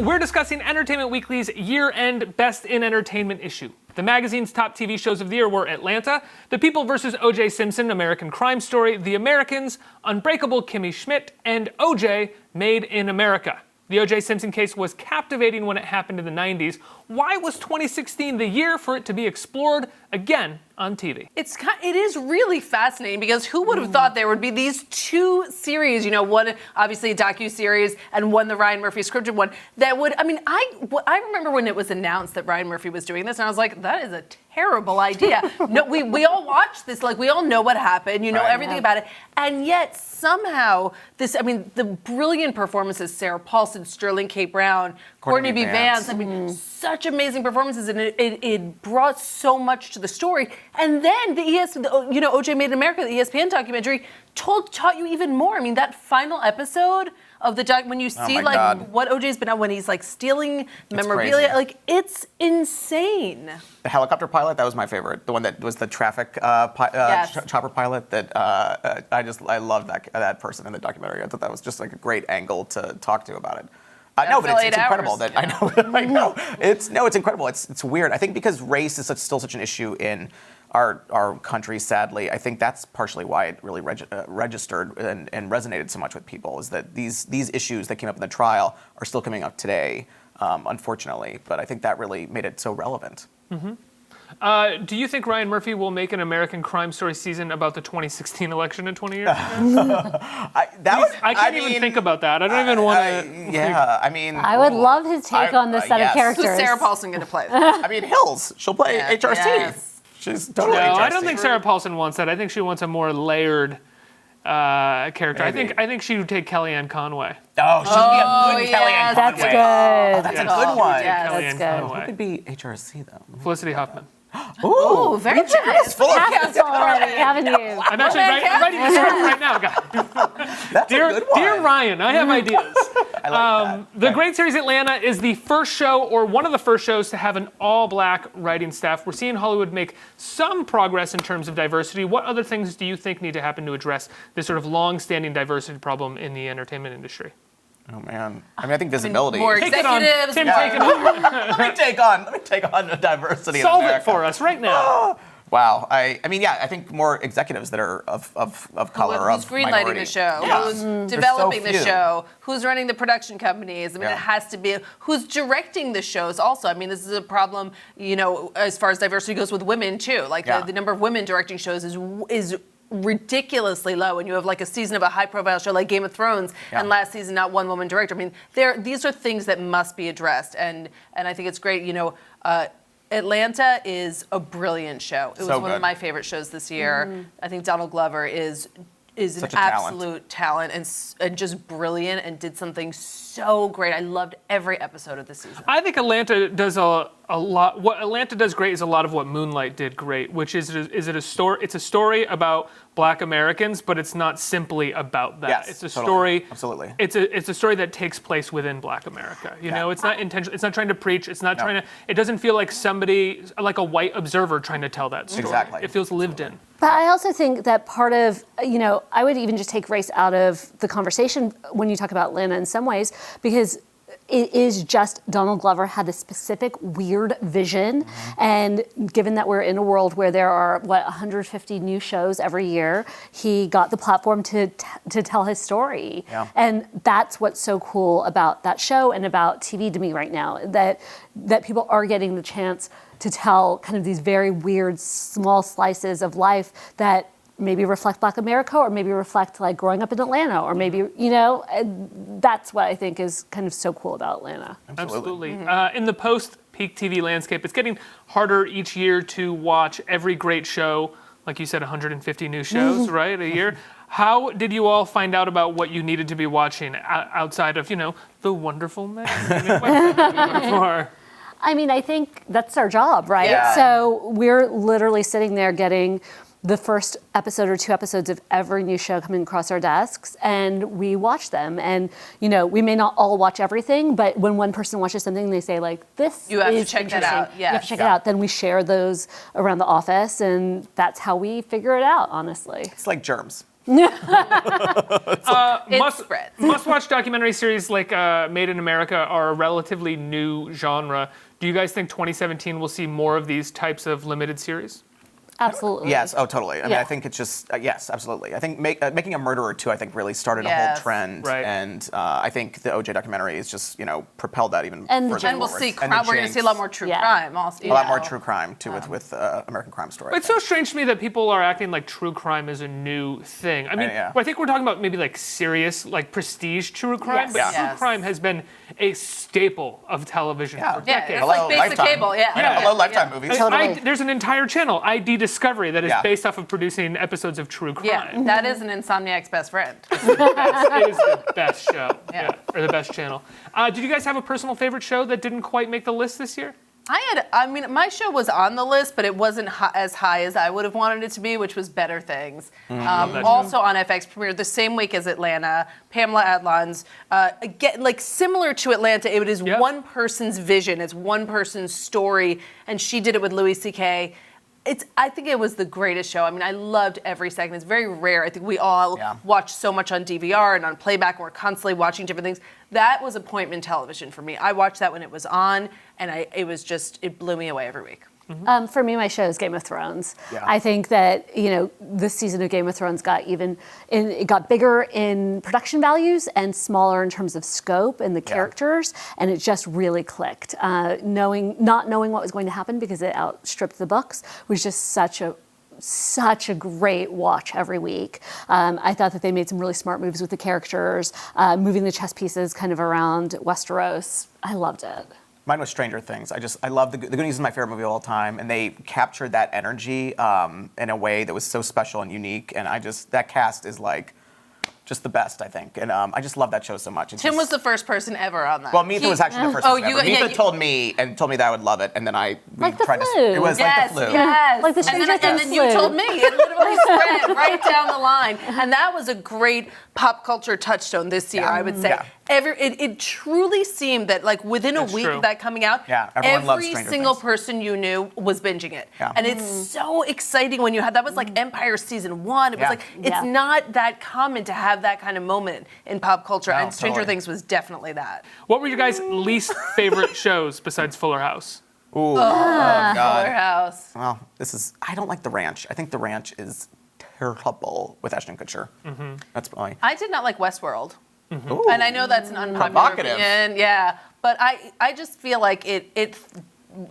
we're discussing Entertainment Weekly's year-end Best in Entertainment issue. The magazine's top TV shows of the year were Atlanta, The People vs. O.J. Simpson, American Crime Story, The Americans, Unbreakable Kimmy Schmidt, and O.J. Made in America. The O.J. Simpson case was captivating when it happened in the 90s. Why was 2016 the year for it to be explored again on TV? It is really fascinating because who would have thought there would be these two series, one obviously a docu-series and one the Ryan Murphy scripted one that would, I remember when it was announced that Ryan Murphy was doing this and I was like, that is a terrible idea. No, we all watched this, like we all know what happened, everything about it. And yet somehow the brilliant performances, Sarah Paulson, Sterling K. Brown, Courtney B. Vance, such amazing performances, and it brought so much to the story. And then the O.J. Made in America, the ESPN documentary, taught you even more. That final episode of the doc, when you see what O.J.'s been on, when he's stealing memorabilia, it's insane. The helicopter pilot, that was my favorite. The one that was the traffic chopper pilot. That I loved that person in the documentary. I thought that was just a great angle to talk to about it. No, but it's incredible that I know. It's incredible. It's weird. I think because race is still such an issue in our country, sadly, I think that's partially why it really registered and resonated so much with people, is that these issues that came up in the trial are still coming up today, unfortunately. But I think that really made it so relevant. Mm-hmm. Do you think Ryan Murphy will make an American Crime Story season about the 2016 election in 20 years? I can't even think about that. I don't even want to. I would love his take on the set of characters. Who's Sarah Paulson going to play? Hills. She'll play HRC. Yes. She's totally No, HRC. I don't think Sarah Paulson wants that. I think she wants a more layered character. Maybe. I think she would take Kellyanne Conway. Oh, she'd be a good Kellyanne That's Conway. good. That's a good one. Yeah, that's good. Who could be HRC though? Felicity Huffman. Ooh, very nice. Full of Half already, haven't you? I'm actually writing the script right now, guys. That's a good one. Dear Ryan, I have ideas. I like that. The great series Atlanta is the first show, or one of the first shows, to have an all-black writing staff. We're seeing Hollywood make some progress in terms of diversity. What other things do you think need to happen to address this sort of long-standing diversity problem in the entertainment industry? Oh man, I think visibility. More Take it on, executives. Tim. Take it on. Let me take on the diversity. Solve in it America. for us right now. Wow. I think more executives that are of color, Who's of greenlighting minority. the show? Yeah. Who's developing the few. show? Who's running the production companies? It has to be. Who's directing the shows also? This is a problem, as far as diversity goes with women too. The number of women directing shows is ridiculously low, and you have a season of a high-profile show like Game of Thrones, and last season not one woman director. These are things that must be addressed, and I think it's great. Atlanta is a brilliant show. It was one of my favorite shows this year. Mm-hmm. I think Donald Glover is an absolute talent and just brilliant, and did something so great. I loved every episode of the season. I think Atlanta does a lot. What Atlanta does great is a lot of what Moonlight did great, which is a story. It's a story about Black Americans, but it's not simply about that. Yes, it's a totally. story. Absolutely. It's a story that takes place within Black America. It's not intentional. It's not trying to preach. It's not trying to. It doesn't feel like somebody, like a white observer, trying to tell that story. Exactly. It feels lived in. But I also think that part of, I would even just take race out of the conversation when you talk about Atlanta in some ways, because it is just Donald Glover had this specific weird vision. Mm-hmm. And given that we're in a world where there are, 150 new shows every year, he got the platform to tell his story. Yeah. And that's what's so cool about that show and about TV to me right now, that people are getting the chance to tell kind of these very weird, small slices of life that maybe reflect Black America, or maybe reflect growing up in Atlanta, or maybe, that's what I think is kind of so cool about Atlanta. Absolutely. Mm-hmm. In the post-peak TV landscape, it's getting harder each year to watch every great show. Like you said, 150 new shows, right, a year. How did you all find out about what you needed to be watching outside of, The Wonderful Man? I think that's our job, right? Yeah. So we're literally sitting there getting the first episode or two episodes of every new show coming across our desks, and we watch them. And, we may not all watch everything, but when one person watches something, they say, this you have is to check that interesting. out. Yes. You have to check it out. Then we share those around the office, and that's how we figure it out, honestly. It's like germs. It spreads. Must-watch documentary series like Made in America are a relatively new genre. Do you guys think 2017 will see more of these types of limited series? Absolutely. Yes. Oh, totally. I mean, Yeah. I think it's just yes, absolutely. I think Making a Murderer 2, I think, really started a whole Yes. trend, Right. and I think the OJ documentary is just propelled that even And the further And we'll forward. see. And the We're going to Jinx. see a lot more true Yeah. crime. Also, A lot more true crime too with American Crime Story. It's so strange to me that people are acting like true crime is a new thing. I mean, yeah. I think we're talking about maybe like serious, like prestige true crime, Yes. but Yeah. true Yes. crime has been a staple of television Yeah. for Yeah, decades. it's Hello, like basic Lifetime. cable. Yeah. I know, hello, Lifetime Yeah. movies. Totally. There's an entire channel, ID Discovery, that is Yeah. based off of producing episodes of true crime. Yeah, that is an Insomniac's best friend. It is the best show, Yeah. or the best channel. Did you guys have a personal favorite show that didn't quite make the list this year? I mean, my show was on the list, but it wasn't as high as I would have wanted it to be, which was Better Things. that Also on FX, premiered the same week as Atlanta. Pamela Adlon's, again, like similar to Atlanta, it is Yep. one person's vision, it's one person's story, and she did it with Louis C.K. I think it was the greatest show. I mean, I loved every second. It's very rare. I think we all watch so much on DVR and on playback, and we're constantly watching different things. That was appointment television for me. I watched that when it was on, and it blew me away every week. For me, my show is Game of Thrones. Yeah. I think that this season of Game of Thrones it got bigger in production values and smaller in terms of scope and the characters, and it just really clicked. Not knowing what was going to happen because it outstripped the books was just such a great watch every week. I thought that they made some really smart moves with the characters, moving the chess pieces kind of around Westeros. I loved it. Mine was Stranger Things. I love the Goonies is my favorite movie of all time, and they captured that energy in a way that was so special and unique. And that cast is like just the best, I think. And I just love that show so much. Tim was the first person ever on that. Well, Mitha was actually the first Oh, person you- ever. yeah, Mitha you- told me that I would love it, and then we Like the tried flu. to. It was Yes, like the flu. yes. Like the and Stranger then Things you flu. told me it literally spread right down the line, and that was a great pop culture touchstone this year. Yeah. I would say. Yeah. It truly seemed that like within That's a week true. of that coming out, Yeah, everyone loves every Stranger single Things. person you knew was binging it, Yeah. and it's so exciting when you had that was like Empire season 1. It was Yeah. like it's Yeah. not that common to have that kind of moment in pop culture, No, and Stranger totally. Things was definitely that. What were your guys' least favorite shows besides Fuller House? Ooh, oh Fuller God. House. Well, I don't like The Ranch. I think The Ranch is terrible with Ashton Kutcher. That's probably. I did not like Westworld. Ooh. And I know that's an unpopular Provocative. opinion, yeah. But I just feel like it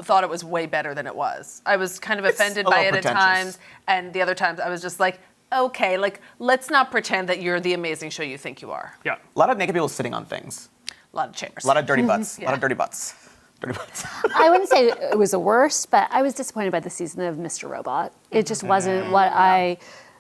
thought it was way better than it was. I was kind of offended a by little it at pretentious. times, and the other times I was just like, okay, like let's not pretend that you're the amazing show you think you are. Yeah. A lot of naked people sitting on things. A lot of chairs. A lot of dirty butts. A lot Yeah. of dirty butts. Dirty butts. I wouldn't say it was the worst, but I was disappointed by the season of Mr. Robot. It just wasn't what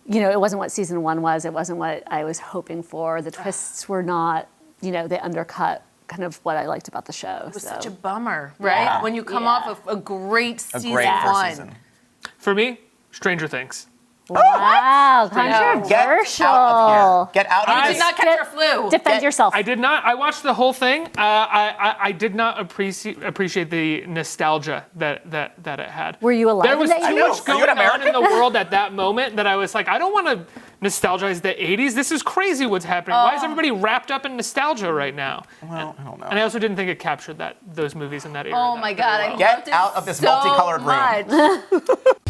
it wasn't what season 1 was. It wasn't what I was hoping for. The twists were not, they undercut kind of what I liked about the show. It was such a bummer, right? Yeah. When you come Yeah. off of a great A season great first 1. season. For me, Stranger Things. Wow, Get out of controversial. here. Get out You of did here. not catch your flu. Defend yourself. I did not. I watched the whole thing. I did not appreciate the nostalgia that it had. Were you alive There was in the too 80s? much Are you going an on in American? the world at that moment that I was like, I don't want to nostalgize the 80s. This is crazy what's happening. Why is everybody wrapped up in nostalgia right now? Well, I don't know. And I also didn't think it captured those movies in that era. Oh my God, I Get loved it out of this so multicolored room. much.